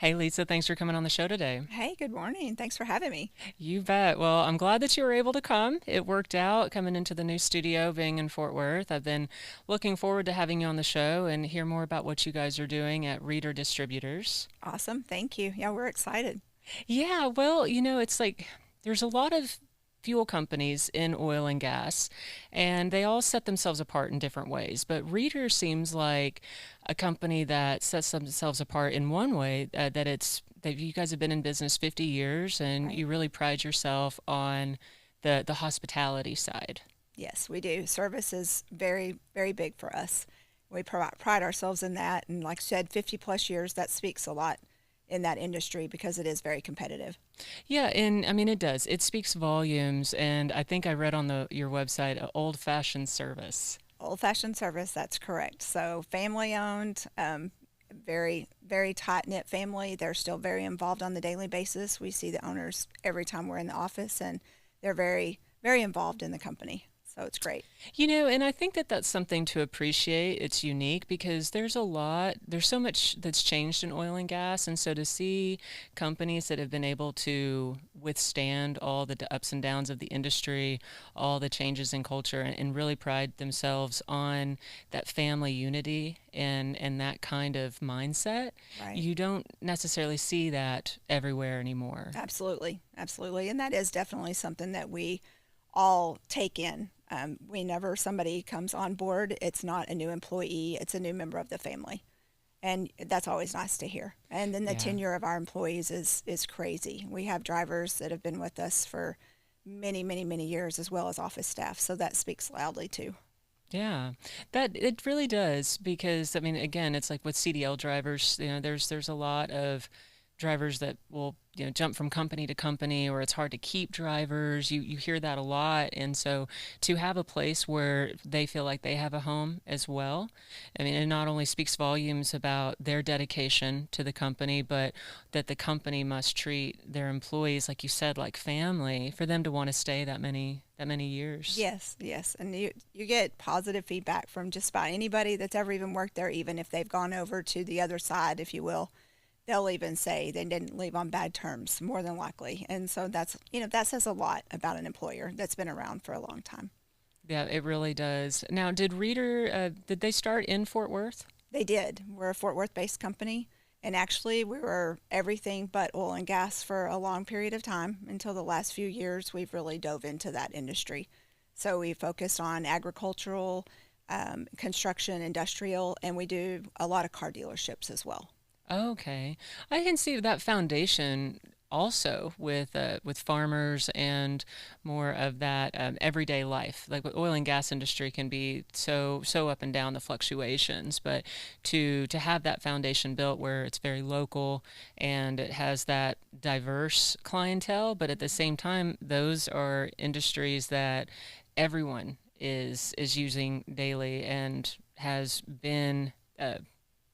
Hey, Lisa, thanks for coming on the show today. Hey, good morning. Thanks for having me. You bet. Well, I'm glad that you were able to come. It worked out coming into the new studio being in Fort Worth. I've been looking forward to having you on the show and hear more about what you guys are doing at Reeder Distributors. Awesome. Thank you. Yeah, we're excited. Yeah, well, it's like there's a lot of fuel companies in oil and gas, and they all set themselves apart in different ways. But Reeder seems like a company that sets themselves apart in one way, that you guys have been in business 50 years and Right. you really pride yourself on the hospitality side. Yes, we do. Service is very, very big for us. We pride ourselves in that. And like I said, 50 plus years, that speaks a lot in that industry because it is very competitive. Yeah, and I mean it does. It speaks volumes, and I think I read on the your website old-fashioned service. Old fashioned service, that's correct. So, family owned, very, very tight knit family. They're still very involved on the daily basis. We see the owners every time we're in the office, and they're very, very involved in the company. So, it's great. And I think that that's something to appreciate. It's unique because there's so much that's changed in oil and gas. And so to see companies that have been able to withstand all the ups and downs of the industry, all the changes in culture, and really pride themselves on that family unity and that kind of mindset, Right. you don't necessarily see that everywhere anymore. Absolutely, absolutely. And that is definitely something that we all take in. Whenever somebody comes on board, it's not a new employee, it's a new member of the family. And that's always nice to hear. And then the Yeah. tenure of our employees is crazy. We have drivers that have been with us for many, many, many years, as well as office staff. So that speaks loudly too. Yeah, that it really does because I mean, again, it's like with CDL drivers, there's a lot of drivers that will, jump from company to company or it's hard to keep drivers. You hear that a lot. And so to have a place where they feel like they have a home as well, I mean, it not only speaks volumes about their dedication to the company, but that the company must treat their employees, like you said, like family for them to want to stay that many years. Yes, yes. And you get positive feedback from just about anybody that's ever even worked there, even if they've gone over to the other side, if you will. They'll even say they didn't leave on bad terms, more than likely. And so that says a lot about an employer that's been around for a long time. Yeah, it really does. Now, did they start in Fort Worth? They did. We're a Fort Worth based company. And actually, we were everything but oil and gas for a long period of time until the last few years. We've really dove into that industry. So we focused on agricultural, construction, industrial, and we do a lot of car dealerships as well. Okay. I can see that foundation also with farmers and more of that everyday life. Like with oil and gas industry can be so up and down the fluctuations, but to have that foundation built where it's very local and it has that diverse clientele, but at the same time, those are industries that everyone is using daily and has been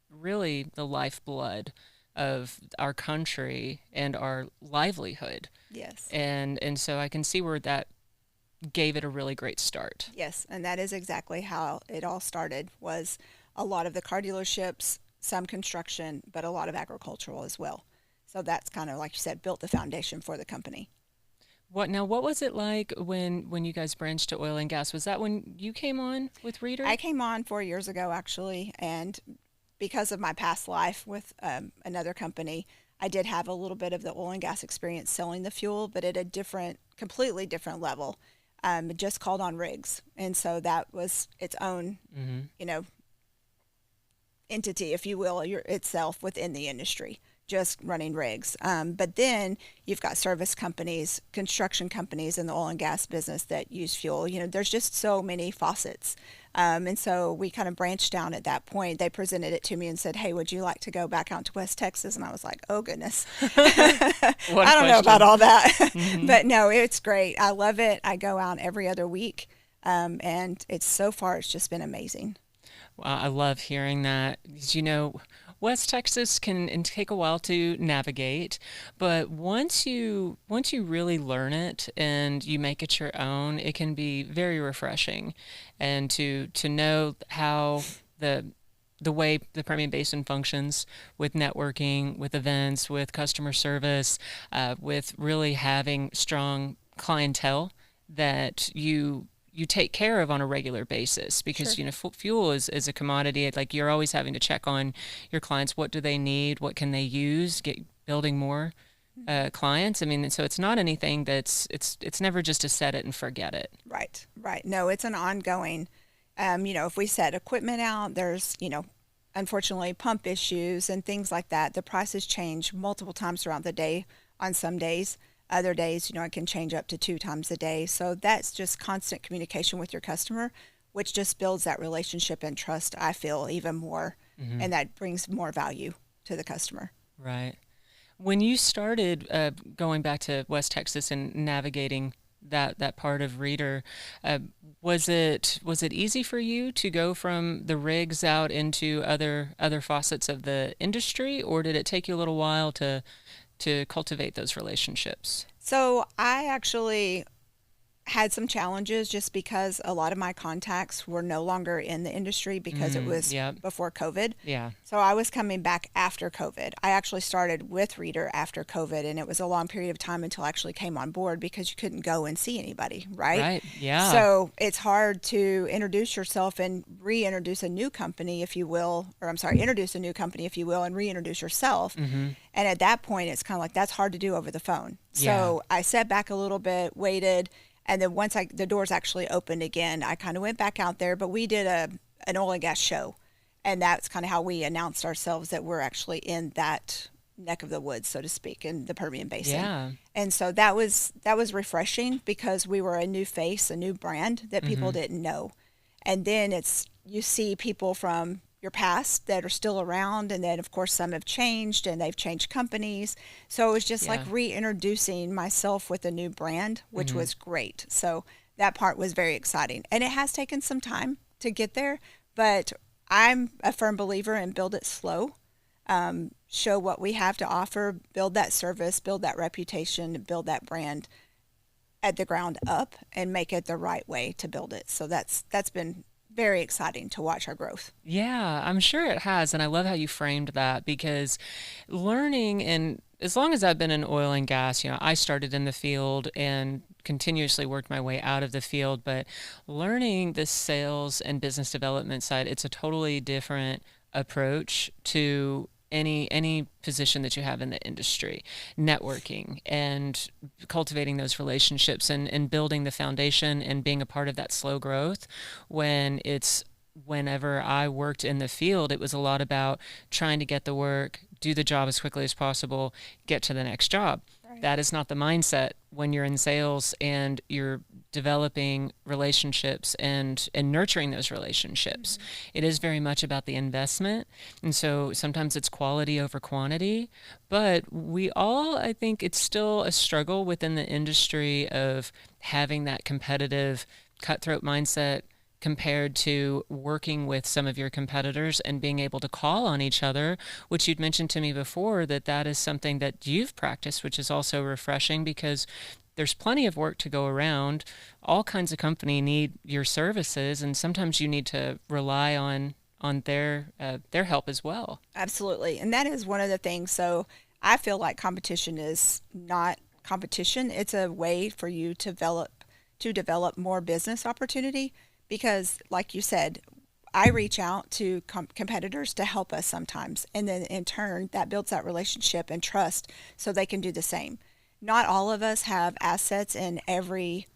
really the lifeblood of our country and our livelihood. Yes. And so I can see where that gave it a really great start. Yes, and that is exactly how it all started was a lot of the car dealerships, some construction, but a lot of agricultural as well. So that's kind of like you said, built the foundation for the company. What was it like when you guys branched to oil and gas? Was that when you came on with Reader? I came on 4 years ago actually, and because of my past life with another company, I did have a little bit of the oil and gas experience selling the fuel, but at a completely different level. Just called on rigs, and so that was its own, Hmm. you know, entity, if you will, itself within the industry, just running rigs. But then you've got service companies, construction companies in the oil and gas business that use fuel. There's just so many faucets. And so we kind of branched down at that point. They presented it to me and said, "Hey, would you like to go back out to West Texas?" And I was like, "Oh, goodness." I One don't know about question. all that. Hmm. But no, it's great. I love it. I go out every other week. And so far, it's just been amazing. Well, I love hearing that. 'Cause, West Texas can and take a while to navigate, but once you really learn it and you make it your own, it can be very refreshing, and to know how the the way the Permian Basin functions with networking, with events, with customer service, with really having strong clientele that you take care of on a regular basis, because Sure. fuel is a commodity. Like, you're always having to check on your clients. What do they need? What can they use? Get building more clients. I mean, so it's not anything it's never just to set it and forget it. Right, right. No, it's an ongoing. If we set equipment out, there's, unfortunately pump issues and things like that. The prices change multiple times throughout the day on some days. Other days, it can change up to 2 times a day. So that's just constant communication with your customer, which just builds that relationship and trust, I feel, even more. Mm-hmm. And that brings more value to the customer. Right. When you started going back to West Texas and navigating that part of Reeder, uh, was it easy for you to go from the rigs out into other facets of the industry, or did it take you a little while to cultivate those relationships? So I actually had some challenges just because a lot of my contacts were no longer in the industry because it was Yeah, before COVID. yeah, So I was coming back after COVID. I actually started with Reeder after COVID, and it was a long period of time until I actually came on board because you couldn't go and see anybody, right? right, yeah, So it's hard to introduce yourself and reintroduce a new company, if you will, or I'm sorry, introduce a new company, if you will, and reintroduce yourself. mm-hmm. And at that point, it's kind of like that's hard to do over the phone. Yeah, So I sat back a little bit, waited, and then once the doors actually opened again, I kind of went back out there. But we did an oil and gas show, and that's kind of how we announced ourselves that we're actually in that neck of the woods, so to speak, in the Permian Basin. yeah, And so that was refreshing because we were a new face, a new brand that people mm-hmm. didn't know. And then you see people from your past that are still around, and then of course some have changed and they've changed companies. So it was just like Yeah, reintroducing myself with a new brand, which mm-hmm. was great. So that part was very exciting. And it has taken some time to get there, but I'm a firm believer in build it slow. Show what we have to offer, build that service, build that reputation, build that brand at the ground up, and make it the right way to build it. So that's been very exciting to watch our growth. Yeah, I'm sure it has. And I love how you framed that, because learning, and as long as I've been in oil and gas, I started in the field and continuously worked my way out of the field. But learning the sales and business development side, it's a totally different approach to any position that you have in the industry. Networking and cultivating those relationships, and building the foundation and being a part of that slow growth. Whenever I worked in the field, it was a lot about trying to get the work, do the job as quickly as possible, get to the next job. Right. That is not the mindset when you're in sales and you're developing relationships and nurturing those relationships. Mm-hmm. It is very much about the investment. And so sometimes it's quality over quantity, but I think it's still a struggle within the industry of having that competitive cutthroat mindset compared to working with some of your competitors and being able to call on each other, which you'd mentioned to me before, that is something that you've practiced, which is also refreshing, because there's plenty of work to go around. All kinds of company need your services, and sometimes you need to rely on their help as well. Absolutely. And that is one of the things. So I feel like competition is not competition. It's a way for you to develop more business opportunity because, like you said, I reach out to competitors to help us sometimes. And then in turn, that builds that relationship and trust so they can do the same. Not all of us have assets in every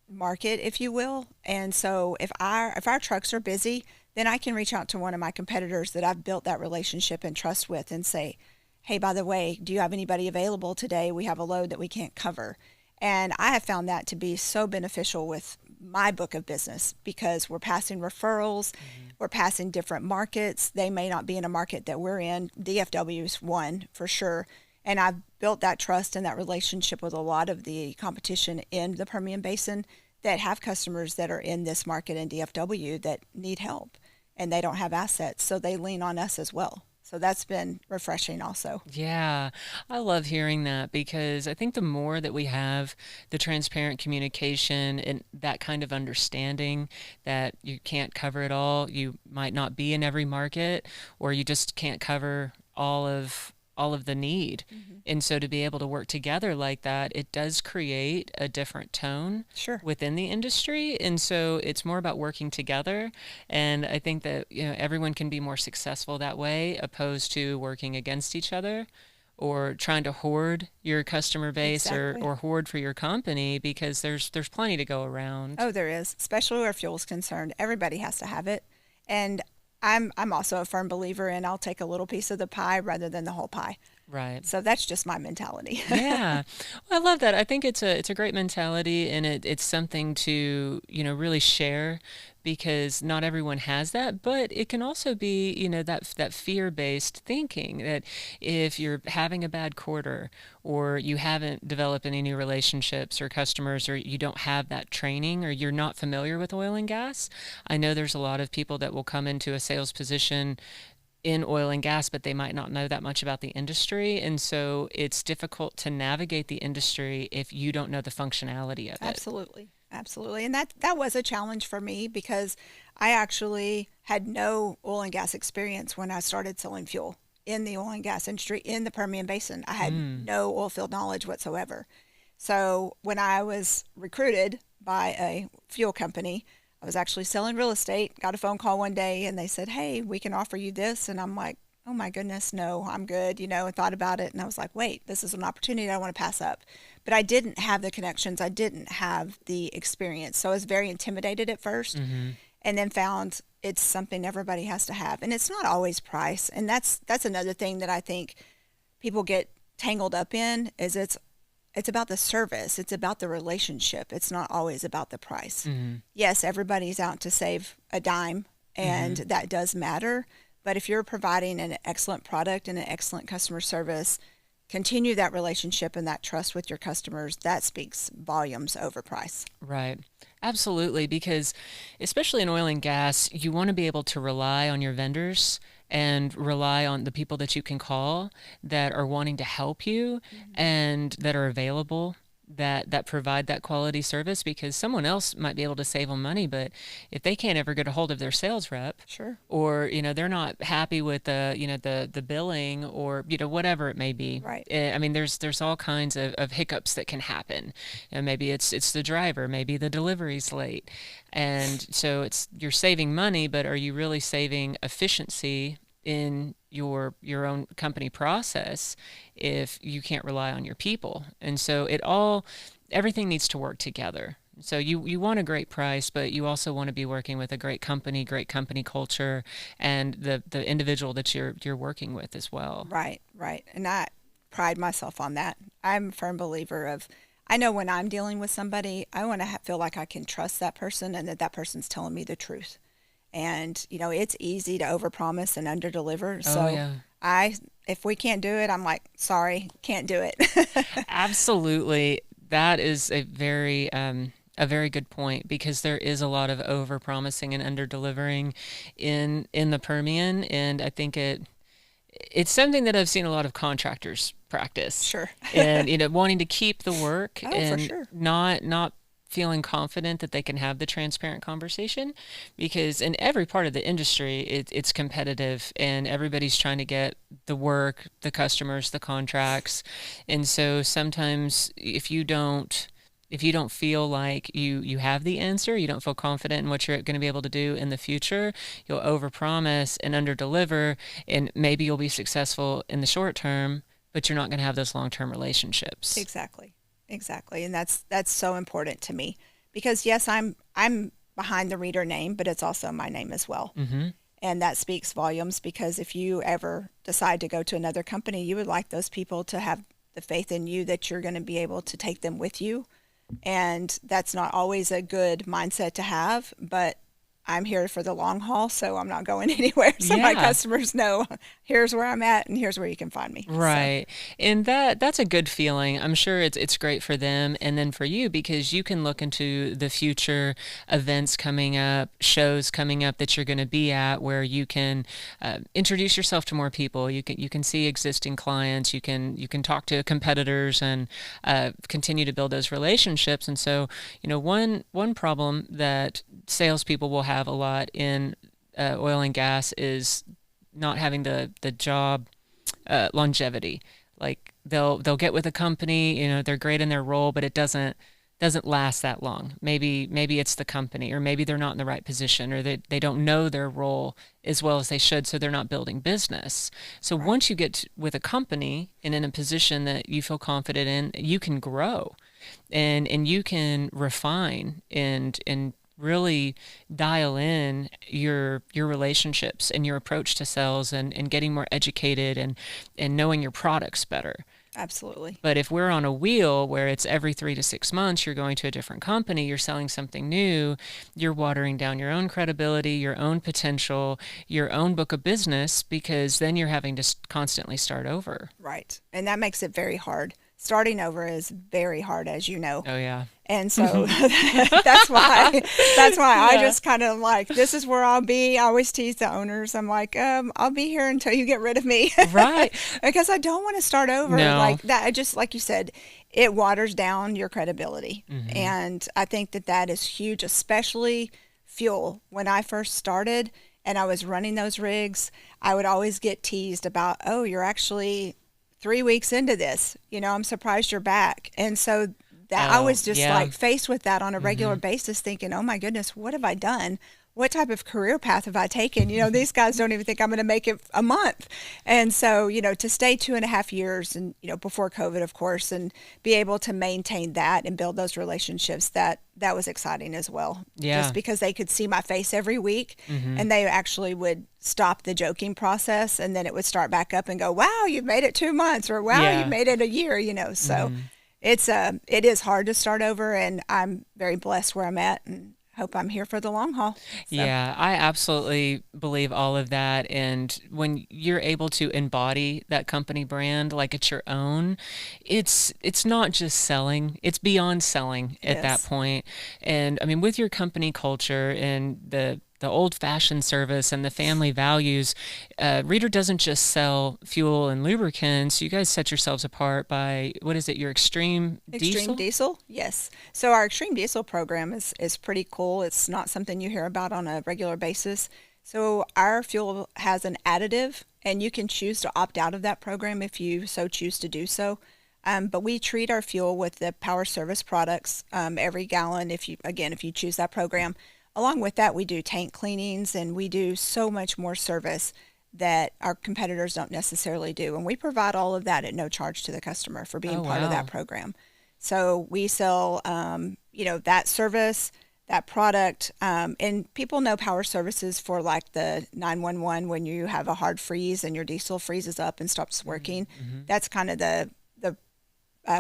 market, if you will. And so if our trucks are busy, then I can reach out to one of my competitors that I've built that relationship and trust with and say, hey, by the way, do you have anybody available today? We have a load that we can't cover. And I have found that to be so beneficial with my book of business because we're passing referrals, we're passing different markets. They may not be in a market that we're in. DFW is one for sure. And I've built that trust and that relationship with a lot of the competition in the Permian Basin that have customers that are in this market in DFW that need help and they don't have assets. So they lean on us as well. So that's been refreshing also. Yeah, I love hearing that because I think the more that we have the transparent communication and that kind of understanding that you can't cover it all, you might not be in every market, or you just can't cover all of the need. Hmm. And so to be able to work together like that, it does create a different tone Sure. within the industry. And so it's more about working together. And I think that, everyone can be more successful that way, opposed to working against each other or trying to hoard your customer base Exactly. or hoard for your company, because there's plenty to go around. Oh, there is, especially where fuel's concerned. Everybody has to have it. And I'm also a firm believer in I'll take a little piece of the pie rather than the whole pie. Right. So that's just my mentality. Yeah. Well, I love that. I think it's a great mentality, and it's something to, really share, because not everyone has that, but it can also be, that fear-based thinking that if you're having a bad quarter, or you haven't developed any new relationships or customers, or you don't have that training, or you're not familiar with oil and gas. I know there's a lot of people that will come into a sales position in oil and gas, but they might not know that much about the industry. And so it's difficult to navigate the industry if you don't know the functionality of it. Absolutely. Absolutely. And that was a challenge for me because I actually had no oil and gas experience when I started selling fuel in the oil and gas industry in the Permian Basin. I had no oil field knowledge whatsoever. So when I was recruited by a fuel company, I was actually selling real estate, got a phone call one day and they said, "Hey, we can offer you this." And I'm like, "Oh my goodness, no, I'm good," and thought about it. And I was like, "Wait, this is an opportunity I want to pass up." But I didn't have the connections. I didn't have the experience. So I was very intimidated at first, and then found it's something everybody has to have. And it's not always price. And that's another thing that I think people get tangled up in is it's about the service. It's about the relationship. It's not always about the price. Yes, everybody's out to save a dime, and that does matter. But if you're providing an excellent product and an excellent customer service, continue that relationship and that trust with your customers. That speaks volumes over price. Right. Absolutely. Because especially in oil and gas, you want to be able to rely on your vendors and rely on the people that you can call that are wanting to help you and that are available, that provide that quality service, because someone else might be able to save them money, but if they can't ever get a hold of their sales rep, Sure. or they're not happy with the billing, or whatever it may be. Right. I mean, there's all kinds of hiccups that can happen. Maybe it's the driver, maybe the delivery's late, and so you're saving money, but are you really saving efficiency in your own company process if you can't rely on your people? And so everything needs to work together. So you want a great price, but you also want to be working with a great company culture, and the individual that you're working with as well. Right, right. And I pride myself on that. I'm a firm believer of, I know when I'm dealing with somebody, I want to feel like I can trust that person and that person's telling me the truth. And, it's easy to overpromise and underdeliver. Oh, So yeah. if we can't do it, I'm like, sorry, can't do it. Absolutely. That is a very good point, because there is a lot of overpromising and underdelivering in the Permian, and I think it's something that I've seen a lot of contractors practice. Sure. And wanting to keep the work, Oh, for and sure. not feeling confident that they can have the transparent conversation, because in every part of the industry it's competitive, and everybody's trying to get the work, the customers, the contracts. And so sometimes if you don't feel like you have the answer, you don't feel confident in what you're going to be able to do in the future, you'll overpromise and underdeliver, and maybe you'll be successful in the short term, but you're not going to have those long-term relationships. Exactly. Exactly. And that's so important to me because yes, I'm behind the Reeder name, but it's also my name as well. And that speaks volumes because if you ever decide to go to another company, you would like those people to have the faith in you that you're going to be able to take them with you. And that's not always a good mindset to have, but I'm here for the long haul, so I'm not going anywhere. So my Yeah. customers know here's where I'm at and here's where you can find me. So Right. And that's a good feeling. I'm sure it's great for them and then for you because you can look into the future events coming up, shows coming up that you're going to be at where you can introduce yourself to more people. You can see existing clients, you can talk to competitors and continue to build those relationships. And so, one problem that salespeople will have a lot in oil and gas is not having the job longevity. Like they'll get with a company, they're great in their role, but it doesn't last that long. Maybe it's the company, or maybe they're not in the right position, or they don't know their role as well as they should, so they're not building business. So right. once you get with a company and in a position that you feel confident in, you can grow and you can refine and really dial in your relationships and your approach to sales and getting more educated and knowing your products better. Absolutely. But if we're on a wheel where it's every 3 to 6 months, you're going to a different company, you're selling something new, you're watering down your own credibility, your own potential, your own book of business, because then you're having to constantly start over. Right. And that makes it very hard. Starting over is very hard, as you know. Oh, yeah. And so that's why I Yeah. just kind of like, this is where I'll be. I always tease the owners. I'm like, I'll be here until you get rid of me. Right. Because I don't want to start over No. like that. I just, like you said, it waters down your credibility. And I think that is huge, especially fuel. When I first started and I was running those rigs, I would always get teased about, oh, you're actually 3 weeks into this, I'm surprised you're back. And so that I was just yeah. like faced with that on a regular basis thinking, oh my goodness, what have I done? What type of career path have I taken? These guys don't even think I'm going to make it a month. And so, to stay 2.5 years and, before COVID, of course, and be able to maintain that and build those relationships, that was exciting as well. Yeah. Just because they could see my face every week and they actually would stop the joking process and then it would start back up and go, wow, you've made it 2 months, or wow, Yeah. you've made it a year, so it is hard to start over, and I'm very blessed where I'm at and hope I'm here for the long haul. So, Yeah, I absolutely believe all of that. And when you're able to embody that company brand like it's your own, it's not just selling, it's beyond selling at that Yes. point. And I mean, with your company culture and the old-fashioned service and the family values, Reeder doesn't just sell fuel and lubricants. You guys set yourselves apart by, what is it, your Xtreme Diesel? Xtreme Diesel, yes. So our Xtreme Diesel program is pretty cool. It's not something you hear about on a regular basis. So our fuel has an additive, and you can choose to opt out of that program if you so choose to do so. But we treat our fuel with the Power Service products every gallon if you choose that program. Along with that, we do tank cleanings, and we do so much more service that our competitors don't necessarily do. And we provide all of that at no charge to the customer for being part of wow. that program. So we sell, that service, that product, and people know Power Services for like the 911 when you have a hard freeze and your diesel freezes up and stops working. That's kind of the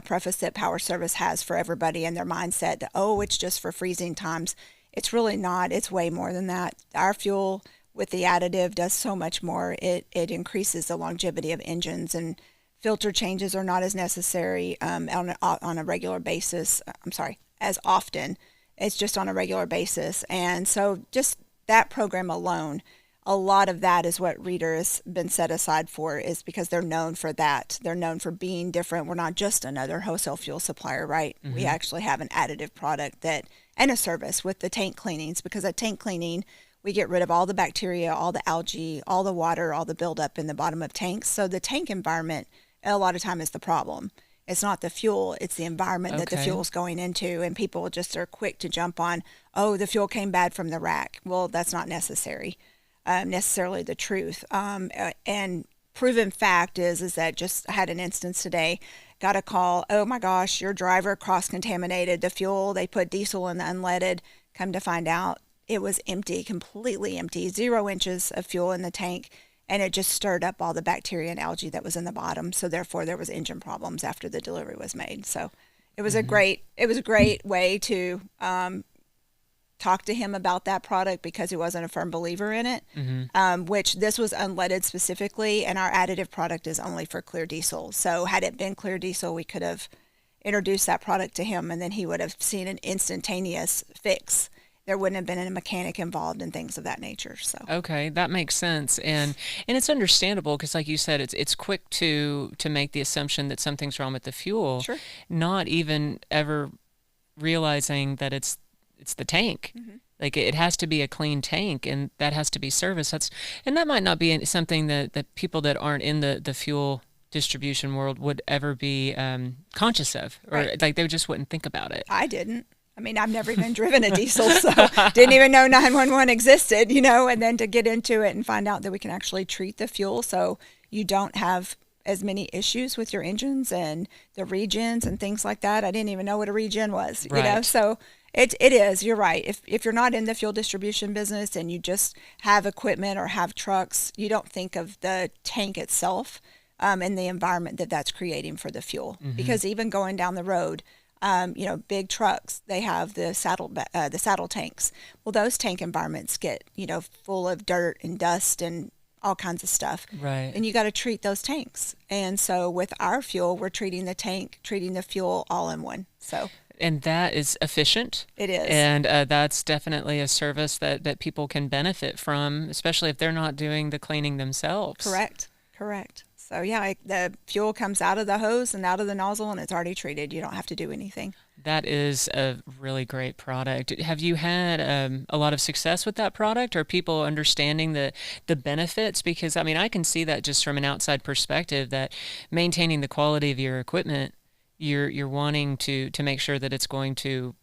preface that Power Service has for everybody in their mindset that, oh, it's just for freezing times. It's really not. It's way more than that. Our fuel with the additive does so much more. It increases the longevity of engines, and filter changes are not as necessary on a regular basis. I'm sorry, as often. It's just on a regular basis. And so just that program alone, a lot of that is what Reeder has been set aside for, is because they're known for that. They're known for being different. We're not just another wholesale fuel supplier, right? We actually have an additive product and a service with the tank cleanings, because at tank cleaning, we get rid of all the bacteria, all the algae, all the water, all the buildup in the bottom of tanks. So the tank environment, a lot of time, is the problem. It's not the fuel, it's the environment that the Okay. fuel's going into. And people just are quick to jump on, oh, the fuel came bad from the rack. Well, that's not necessarily the truth. And proven fact is that just I had an instance today, got a call, oh my gosh, your driver cross-contaminated the fuel. They put diesel in the unleaded. Come to find out, it was empty, completely empty, 0 inches of fuel in the tank. And it just stirred up all the bacteria and algae that was in the bottom. So therefore there was engine problems after the delivery was made. So it was a great way to talked to him about that product because he wasn't a firm believer in it, which this was unleaded specifically, and our additive product is only for clear diesel. So had it been clear diesel, we could have introduced that product to him, and then he would have seen an instantaneous fix. There wouldn't have been a mechanic involved and things of that nature. So Okay, that makes sense, and it's understandable because, like you said, it's quick to make the assumption that something's wrong with the fuel, sure. not even ever realizing that it's the tank. Like it has to be a clean tank, and that has to be serviced. And that might not be something that people that aren't in the fuel distribution world would ever be conscious of, or Right. like they just wouldn't think about it. I didn't. I mean, I've never even driven a diesel, so didn't even know 911 existed, and then to get into it and find out that we can actually treat the fuel so you don't have as many issues with your engines and the regens and things like that. I didn't even know what a regen was, Right. so it is, you're right. If you're not in the fuel distribution business and you just have equipment or have trucks, you don't think of the tank itself and the environment that that's creating for the fuel. Because even going down the road, big trucks, they have the saddle tanks. Well, those tank environments get, full of dirt and dust and all kinds of stuff. Right. And you got to treat those tanks. And so with our fuel, we're treating the tank, treating the fuel all in one. So And that is efficient. it is. And that's definitely a service that people can benefit from, especially if they're not doing the cleaning themselves. Correct. So yeah, the fuel comes out of the hose and out of the nozzle, and it's already treated. You don't have to do anything. That is a really great product. Have you had a lot of success with that product? Or people understanding the benefits? Because I mean, I can see that just from an outside perspective, that maintaining the quality of your equipment, you're wanting to make sure that it's going to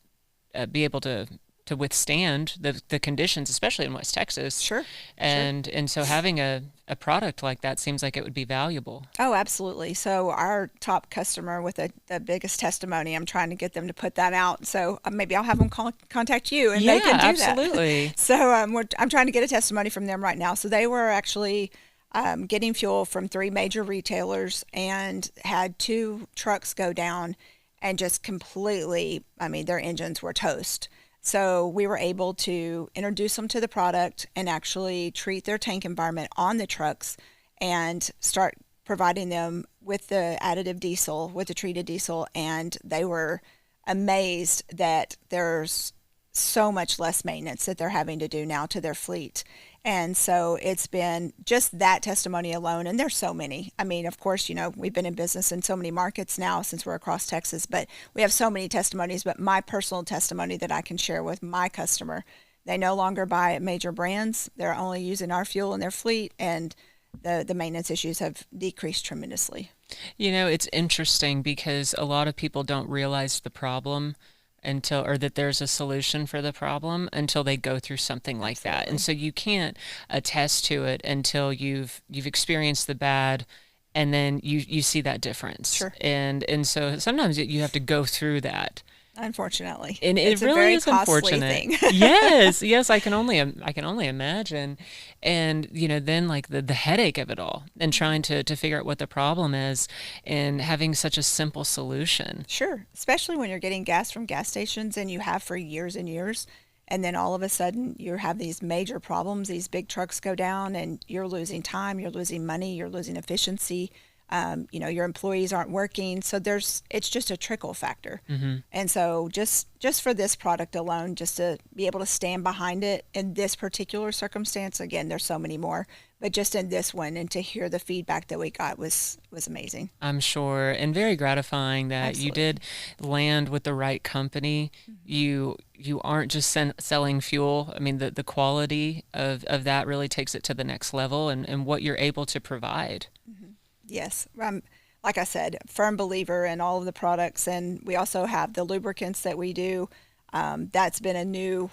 be able to withstand the conditions, especially in West Texas. Sure. And so having a product like that seems like it would be valuable. Oh, absolutely. So our top customer with the biggest testimony, I'm trying to get them to put that out. So maybe I'll have them contact you and they can do absolutely. that. So I'm trying to get a testimony from them right now. So they were actually getting fuel from 3 major retailers and had 2 trucks go down and just completely, their engines were toast. So we were able to introduce them to the product and actually treat their tank environment on the trucks and start providing them with the additive diesel, with the treated diesel. And they were amazed that there's so much less maintenance that they're having to do now to their fleet. And so it's been just that testimony alone. And there's so many. Of course, we've been in business in so many markets now since we're across Texas, but we have so many testimonies. But my personal testimony that I can share with my customer, they no longer buy at major brands. They're only using our fuel in their fleet, and the maintenance issues have decreased tremendously. It's interesting because a lot of people don't realize the problem or that there's a solution for the problem until they go through something like Absolutely. that. And so you can't attest to it until you've experienced the bad, and then you see that difference. Sure. And so sometimes you have to go through that. Unfortunately, And it's it a really very is costly unfortunate. thing. Yes, I can only imagine. And then like the headache of it all, and trying to figure out what the problem is, and having such a simple solution. Sure, especially when you're getting gas from gas stations and you have for years and years, and then all of a sudden you have these major problems. These big trucks go down, and you're losing time, you're losing money, you're losing efficiency. Your employees aren't working, so it's just a trickle factor. And so just for this product alone, just to be able to stand behind it in this particular circumstance, again, there's so many more, but just in this one, and to hear the feedback that we got was amazing. I'm sure, and very gratifying that Absolutely. you did land with the right company. You aren't just selling fuel. The quality of that really takes it to the next level, and what you're able to provide. Yes. Like I said, firm believer in all of the products. And we also have the lubricants that we do. That's been a new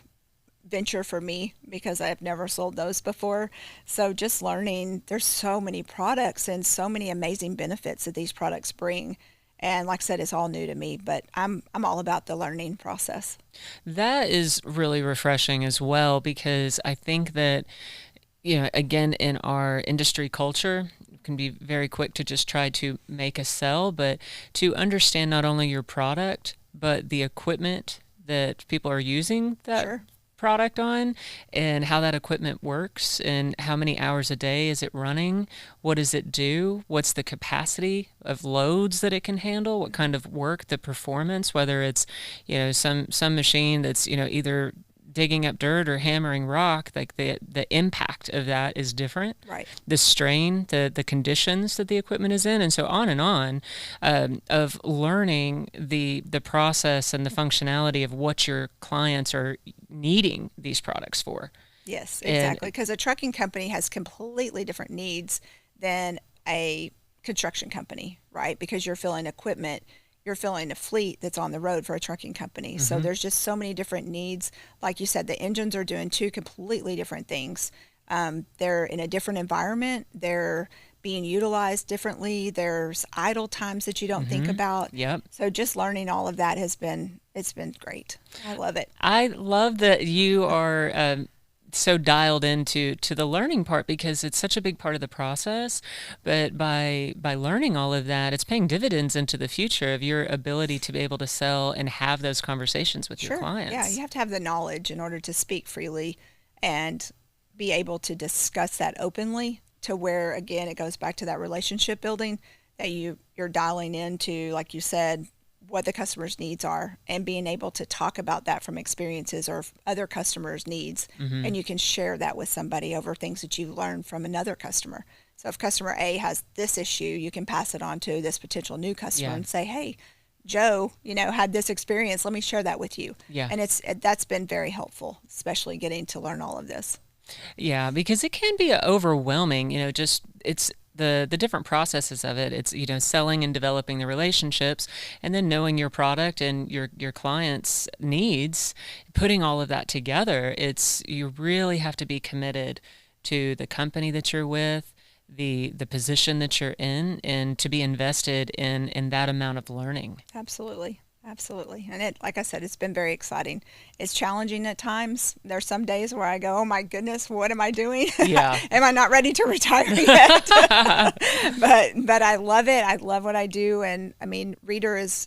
venture for me because I've never sold those before. So just learning, there's so many products and so many amazing benefits that these products bring. And like I said, it's all new to me, but I'm all about the learning process. That is really refreshing as well, because I think that, again, in our industry culture, can be very quick to just try to make a sell, but to understand not only your product, but the equipment that people are using that Sure. product on, and how that equipment works, and how many hours a day is it running, what does it do, what's the capacity of loads that it can handle, what kind of work, the performance, whether it's, some machine that's, either digging up dirt or hammering rock, like the impact of that is different. Right. The strain, the conditions that the equipment is in, and so on, of learning the process and the functionality of what your clients are needing these products for. Yes, exactly. Because a trucking company has completely different needs than a construction company, right? Because you're filling equipment, you're filling a fleet that's on the road for a trucking company. So there's just so many different needs. Like you said, the engines are doing two completely different things. They're in a different environment. They're being utilized differently. There's idle times that you don't think about. Yep. So just learning all of that it's been great. I love it. I love that you are so dialed into the learning part, because it's such a big part of the process. But by learning all of that, it's paying dividends into the future of your ability to be able to sell and have those conversations with your clients. Yeah, you have to have the knowledge in order to speak freely and be able to discuss that openly, to where, again, it goes back to that relationship building, that you're dialing into, like you said, what the customer's needs are, and being able to talk about that from experiences or other customers' needs. And you can share that with somebody over things that you've learned from another customer. So if customer A has this issue, you can pass it on to this potential new customer and say, hey, Joe, had this experience. Let me share that with you. Yeah. And that's been very helpful, especially getting to learn all of this. Yeah, because it can be overwhelming, just it's the different processes of it. It's, selling and developing the relationships, and then knowing your product and your clients' needs, putting all of that together. You really have to be committed to the company that you're with, the position that you're in, and to be invested in that amount of learning. Absolutely. Absolutely. And like I said, it's been very exciting. It's challenging at times. There's some days where I go, oh my goodness, what am I doing? Yeah. Am I not ready to retire yet? but I love it. I love what I do. And I mean, Reeder is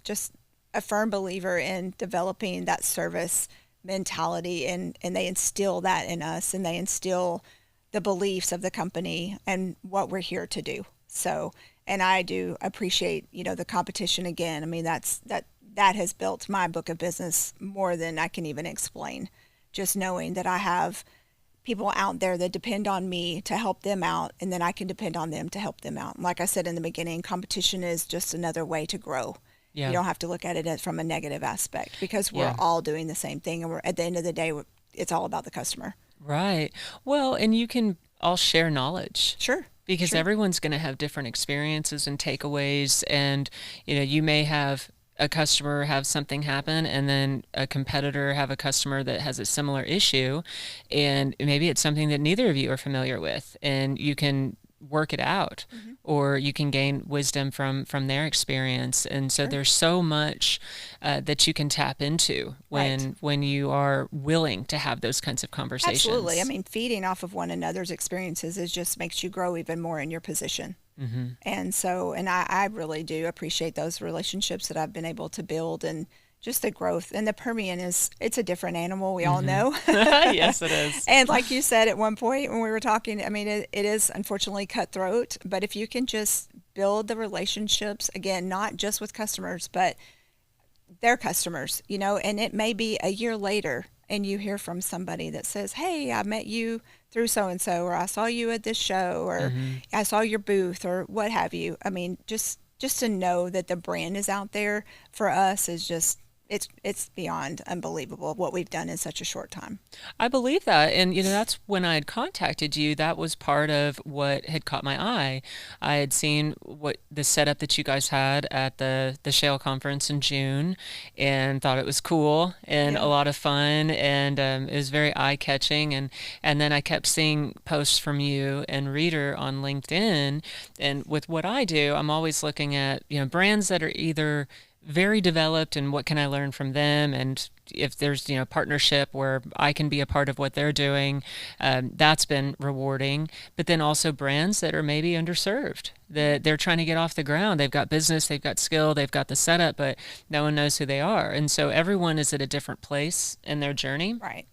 just a firm believer in developing that service mentality, and they instill that in us, and they instill the beliefs of the company and what we're here to do. So, and I do appreciate, the competition again. I mean, that has built my book of business more than I can even explain. Just knowing that I have people out there that depend on me to help them out, and then I can depend on them to help them out. And like I said in the beginning, competition is just another way to grow. Yeah. You don't have to look at it from a negative aspect, because we're all doing the same thing, and at the end of the day, it's all about the customer. Right. Well, and you can all share knowledge. Sure. Because everyone's going to have different experiences and takeaways, and you may have a customer have something happen, and then a competitor have a customer that has a similar issue, and maybe it's something that neither of you are familiar with, and you can work it out, or you can gain wisdom from their experience. And so there's so much that you can tap into when you are willing to have those kinds of conversations. Absolutely. I mean, feeding off of one another's experiences just makes you grow even more in your position. And so, and I really do appreciate those relationships that I've been able to build, and just the growth. And the Permian it's a different animal, we all know. Yes, it is. And like you said at one point when we were talking, I mean, it is unfortunately cutthroat, but if you can just build the relationships, again, not just with customers, but their customers, and it may be a year later, and you hear from somebody that says, hey, I met you through so-and-so, or I saw you at this show, or I saw your booth, or what have you. I mean, just to know that the brand is out there for us is just, it's beyond unbelievable what we've done in such a short time. I believe that. And, that's when I had contacted you. That was part of what had caught my eye. I had seen what the setup that you guys had at the Shale Conference in June, and thought it was cool and a lot of fun. And it was very eye-catching. And then I kept seeing posts from you and Reeder on LinkedIn. And with what I do, I'm always looking at, brands that are either very developed, and what can I learn from them, and if there's, partnership where I can be a part of what they're doing, that's been rewarding. But then also brands that are maybe underserved, that they're trying to get off the ground. They've got business, they've got skill, they've got the setup, but no one knows who they are. And so everyone is at a different place in their journey. Right.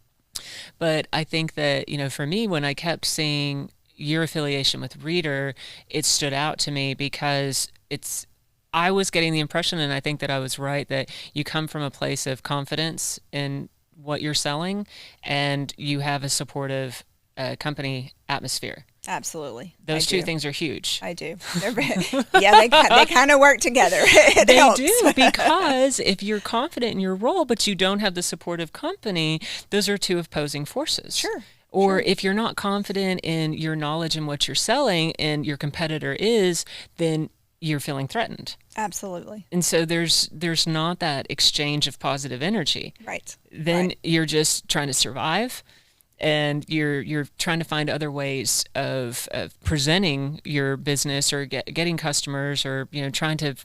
But I think that, for me, when I kept seeing your affiliation with Reeder, it stood out to me because I was getting the impression, and I think that I was right, that you come from a place of confidence in what you're selling, and you have a supportive company atmosphere. Absolutely. Those two things are huge. I do. Yeah, they kind of work together. It helps. Do, because if you're confident in your role, but you don't have the supportive company, those are two opposing forces. Sure. Or if you're not confident in your knowledge and what you're selling, and your competitor is, then you're feeling threatened. Absolutely. And so there's not that exchange of positive energy. Right. Then you're just trying to survive, and you're trying to find other ways of presenting your business, or getting customers, or trying to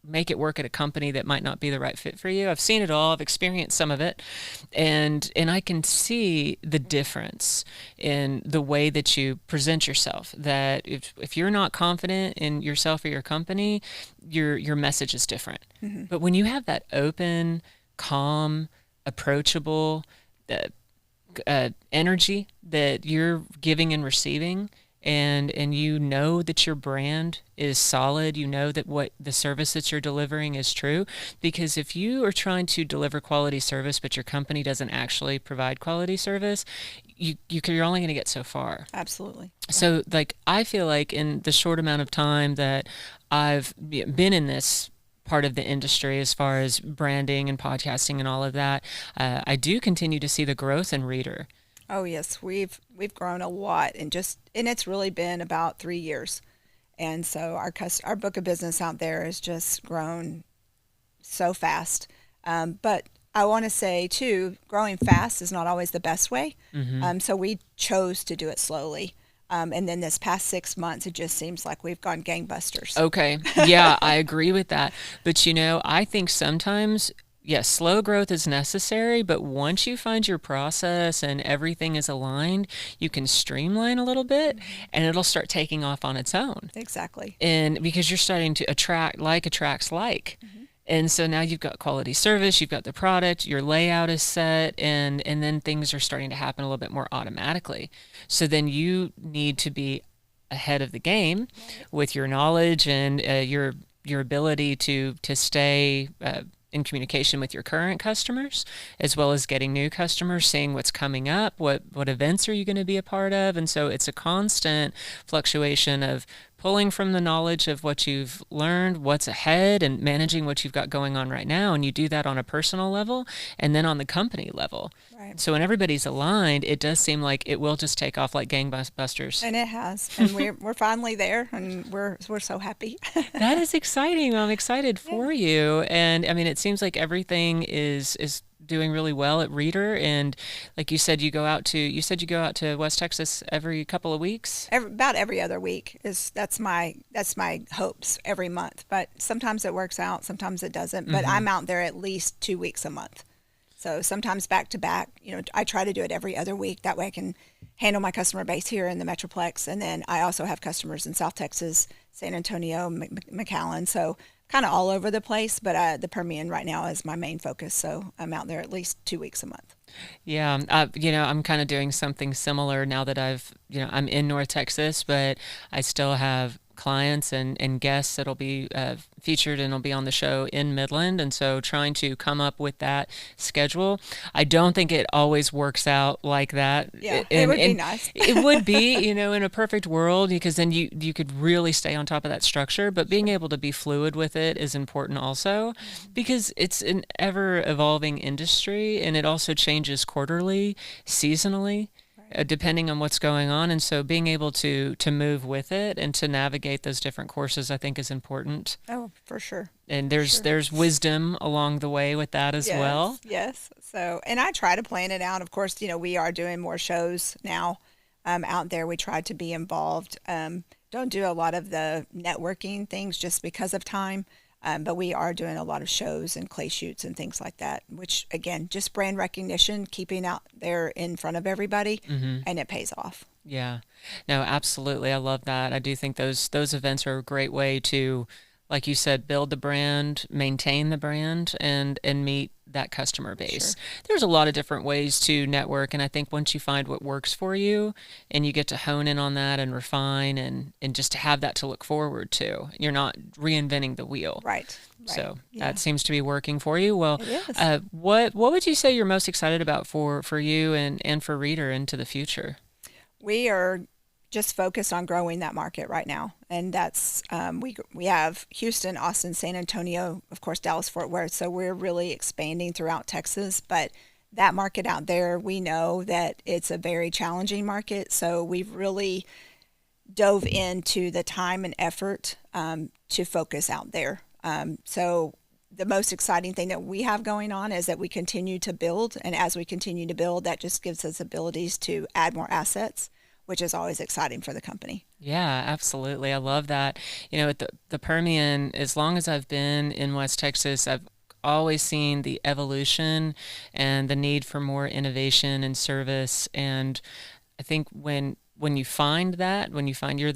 make it work at a company that might not be the right fit for you. I've seen it all. I've experienced some of it, and I can see the difference in the way that you present yourself. That if you're not confident in yourself or your company, your message is different. Mm-hmm. But when you have that open, calm, approachable energy that you're giving and receiving, and that your brand is solid, that what the service that you're delivering is true. Because if you are trying to deliver quality service, but your company doesn't actually provide quality service, you're only going to get so far. Absolutely. So, I feel like in the short amount of time that I've been in this part of the industry, as far as branding and podcasting and all of that, I do continue to see the growth in Reeder. Oh yes, we've grown a lot, and it's really been about 3 years, and so our book of business out there has just grown so fast. But I want to say too, growing fast is not always the best way. Mm-hmm. So we chose to do it slowly. And then this past 6 months, it just seems like we've gone gangbusters. Okay, yeah, I agree with that. But I think sometimes, yes, slow growth is necessary, but once you find your process and everything is aligned, you can streamline a little bit, and it'll start taking off on its own. Exactly. And because you're starting to attracts like. Mm-hmm. And so now you've got quality service, you've got the product, your layout is set, and then things are starting to happen a little bit more automatically. So then you need to be ahead of the game with your knowledge and your ability to stay in communication with your current customers, as well as getting new customers, seeing what's coming up, what events are you going to be a part of. And so it's a constant fluctuation of pulling from the knowledge of what you've learned, what's ahead, and managing what you've got going on right now. And you do that on a personal level and then on the company level. Right. So when everybody's aligned, it does seem like it will just take off like gangbusters. And it has. And we're finally there, and we're so happy. That is exciting. I'm excited for you. And I mean, it seems like everything is doing really well at Reeder, and like you said, you go out to West Texas every couple of weeks. About every other week that's my hopes every month. But sometimes it works out, sometimes it doesn't. But I'm out there at least 2 weeks a month. So sometimes back to back. I try to do it every other week. That way I can handle my customer base here in the Metroplex, and then I also have customers in South Texas, San Antonio, McAllen. So kind of all over the place, but the Permian right now is my main focus. So I'm out there at least 2 weeks a month. Yeah, I'm kind of doing something similar now that I'm in North Texas, but I still have clients and guests that'll be featured and will be on the show in Midland. And so trying to come up with that schedule. I don't think it always works out like that. Yeah, it would be nice. It would be, in a perfect world, because then you could really stay on top of that structure. But being able to be fluid with it is important also, because it's an ever evolving industry, and it also changes quarterly, seasonally, depending on what's going on. And so being able to move with it and to navigate those different courses, I think, is important. Oh, for sure. And there's wisdom along the way with that as well. Yes. So, and I try to plan it out. Of course, we are doing more shows now out there. We try to be involved. Don't do a lot of the networking things just because of time. But we are doing a lot of shows and clay shoots and things like that, which again, just brand recognition, keeping out there in front of everybody, and it pays off. Yeah. No, absolutely. I love that. I do think those events are a great way to, like you said, build the brand, maintain the brand, and meet that customer base. Sure. There's a lot of different ways to network, and I think once you find what works for you and you get to hone in on that and refine and just to have that to look forward to, you're not reinventing the wheel. Right. So Yeah. that seems to be working for you. Well, It is. what would you say you're most excited about for you and for Reeder into the future? We are just focused on growing that market right now, and that's we have Houston, Austin, San Antonio, of course Dallas, Fort Worth. So we're really expanding throughout Texas, but that market out there, we know that it's a very challenging market. So we've really dove into the time and effort to focus out there. So the most exciting thing that we have going on is that we continue to build, and as we continue to build, that just gives us abilities to add more assets, which is always exciting for the company. Yeah, absolutely. I love that. At the Permian, as long as I've been in West Texas, I've always seen the evolution and the need for more innovation and service. And I think when you find that, when you find you're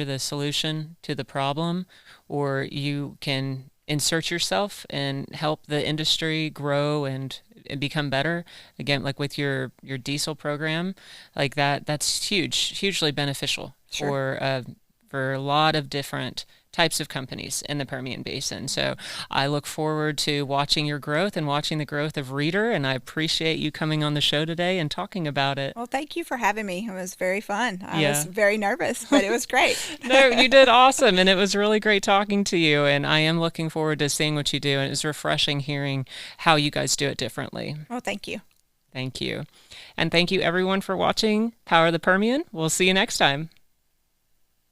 the solution to the problem, or you can insert yourself and help the industry grow and become better, again, like with your diesel program, like that's hugely beneficial Sure. for a lot of different types of companies in the Permian Basin. So I look forward to watching your growth and watching the growth of Reeder, and I appreciate you coming on the show today and talking about it. Well, thank you for having me. It was very fun. I was Yeah. very nervous, but it was great. No, you did awesome, and it was really great talking to you, and I am looking forward to seeing what you do, and it was refreshing hearing how you guys do it differently. Well, thank you. Thank you. And thank you everyone for watching Power of the Permian. We'll see you next time.